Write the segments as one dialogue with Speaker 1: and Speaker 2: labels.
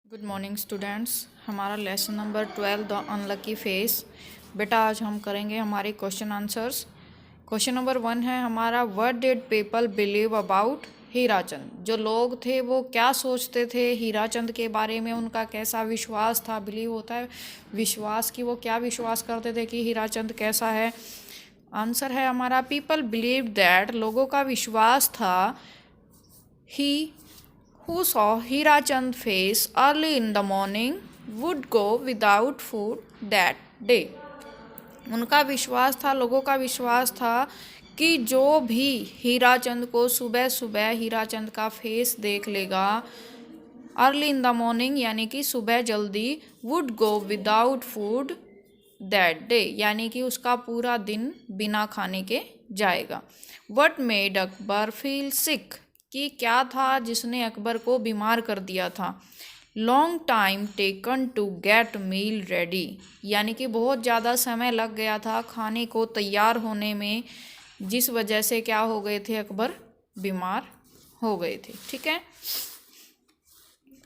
Speaker 1: Good morning students. हमारा lesson number 12 the unlucky face. बेटा आज हम करेंगे हमारे क्वेश्चन आंसर्स। क्वेश्चन नंबर 1 है हमारा, what did people believe about Hirachand. जो लोग थे वो क्या सोचते थे हीराचंद के बारे में, उनका कैसा विश्वास था। बिलीव होता है विश्वास की, वो क्या विश्वास करते थे कि हीराचंद कैसा है। आंसर है हमारा, पीपल बिलीव दैट, लोगों का विश्वास था, ही who saw Hirachand face early in the morning would go without food that day। उनका विश्वास था, लोगों का विश्वास था कि जो भी हीराचंद को सुबह सुबह हीराचंद का फेस देख लेगा अर्ली इन द मॉर्निंग यानी कि सुबह जल्दी, would go without food that day यानी कि उसका पूरा दिन बिना खाने के जाएगा। What made Akbar feel sick, कि क्या था जिसने अकबर को बीमार कर दिया था। Long time taken to get meal ready, यानी कि बहुत ज़्यादा समय लग गया था खाने को तैयार होने में, जिस वजह से क्या हो गए थे, अकबर बीमार हो गए थे। ठीक है।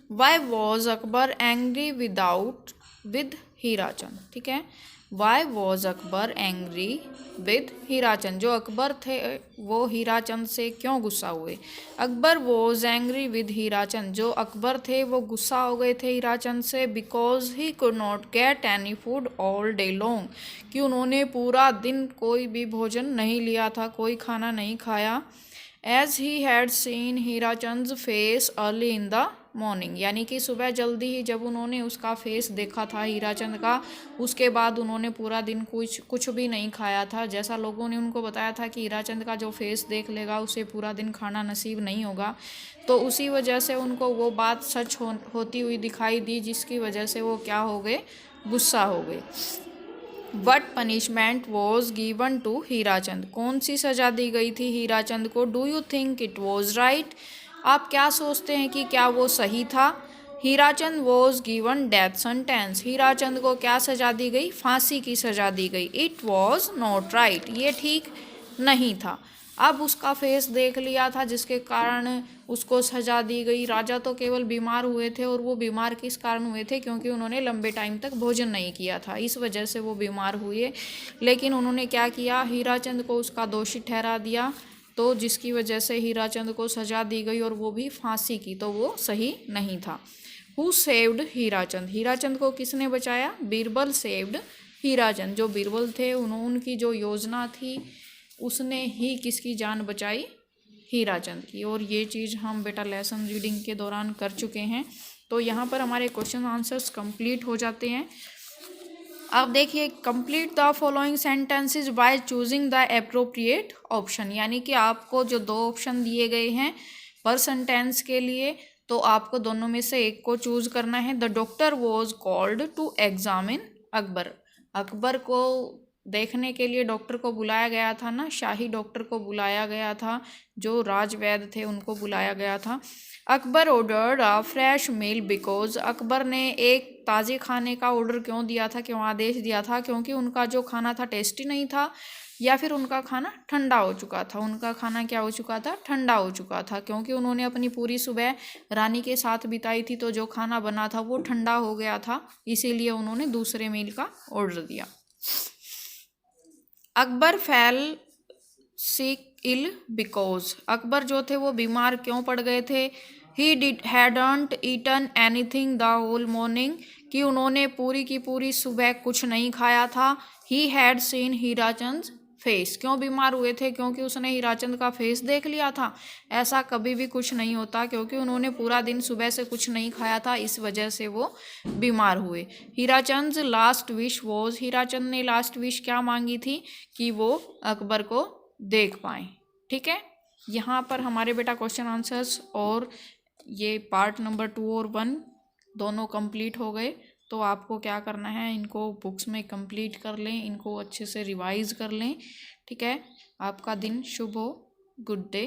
Speaker 1: Why was Akbar angry with Hirachand. ठीक है। Why was Akbar angry with Hirachand, जो अकबर थे वो हीराचंद से क्यों गुस्सा हुए। Akbar was angry with Hirachand, जो अकबर थे वो गुस्सा हो गए थे हीराचंद से, because he could not get any food all day long, कि उन्होंने पूरा दिन कोई भी भोजन नहीं लिया था, कोई खाना नहीं खाया। As he had seen Hirachand face early in the morning, यानी कि सुबह जल्दी ही जब उन्होंने उसका फेस देखा था हीराचंद का, उसके बाद उन्होंने पूरा दिन कुछ भी नहीं खाया था। जैसा लोगों ने उनको बताया था कि हीराचंद का जो फेस देख लेगा उसे पूरा दिन खाना नसीब नहीं होगा, तो उसी वजह से उनको वो बात सच होती हुई दिखाई दी, जिसकी वजह से वो क्या हो गए, गुस्सा हो गए। What punishment was given to Hirachand, कौन सी सज़ा दी गई थी हीराचंद को। Do you think it was right, आप क्या सोचते हैं कि क्या वो सही था। Hirachand was given death sentence, Hirachand को क्या सज़ा दी गई, फांसी की सज़ा दी गई। इट वॉज नॉट राइट, ये ठीक नहीं था। अब उसका फेस देख लिया था जिसके कारण उसको सजा दी गई। राजा तो केवल बीमार हुए थे, और वो बीमार किस कारण हुए थे, क्योंकि उन्होंने लंबे टाइम तक भोजन नहीं किया था, इस वजह से वो बीमार हुए। लेकिन उन्होंने क्या किया, हीराचंद को उसका दोषी ठहरा दिया, तो जिसकी वजह से हीराचंद को सजा दी गई, और वो भी फांसी की, तो वो सही नहीं था। हु सेव्ड हीराचंद, हीराचंद को किसने बचाया, बीरबल सेव्ड हीराचंद, जो बीरबल थे उनकी जो योजना थी उसने ही किसकी जान बचाई, हीराचंद की। और ये चीज़ हम बेटा लेसन रीडिंग के दौरान कर चुके हैं। तो यहाँ पर हमारे क्वेश्चन आंसर्स कंप्लीट हो जाते हैं। अब देखिए, complete the following sentences by choosing the appropriate option, यानी कि आपको जो दो ऑप्शन दिए गए हैं पर सेंटेंस के लिए, तो आपको दोनों में से एक को चूज करना है। The doctor was called to examine Akbar, Akbar को देखने के लिए डॉक्टर को बुलाया गया था ना, शाही डॉक्टर को बुलाया गया था, जो राजवैद्य थे उनको बुलाया गया था। Akbar ordered a fresh meal because, Akbar ने एक ताज़े खाने का ऑर्डर क्यों दिया था, क्यों आदेश दिया था, क्योंकि उनका जो खाना था टेस्टी नहीं था, या फिर उनका खाना ठंडा हो चुका था। उनका खाना क्या हो चुका था, ठंडा हो चुका था, क्योंकि उन्होंने अपनी पूरी सुबह रानी के साथ बिताई थी, तो जो खाना बना था वो ठंडा हो गया था, इसीलिए उन्होंने दूसरे मील का ऑर्डर दिया। Akbar fell sick ill because, Akbar जो थे वो बीमार क्यों पड़ गए थे। He hadn't eaten anything the whole morning, कि उन्होंने पूरी की पूरी सुबह कुछ नहीं खाया था। ही हैड सीन हीराचंद फेस, क्यों बीमार हुए थे, क्योंकि उसने हीराचंद का फेस देख लिया था। ऐसा कभी भी कुछ नहीं होता, क्योंकि उन्होंने पूरा दिन सुबह से कुछ नहीं खाया था, इस वजह से वो बीमार हुए। Hirachand last wish was, Hirachand ने लास्ट विश क्या मांगी थी, कि वो अकबर को देख पाएँ। ठीक है। यहाँ पर हमारे बेटा क्वेश्चन आंसर्स और ये पार्ट नंबर 2 और 1 दोनों कंप्लीट हो गए। तो आपको क्या करना है, इनको बुक्स में कंप्लीट कर लें, इनको अच्छे से रिवाइज कर लें। ठीक है। आपका दिन शुभ हो। Good day.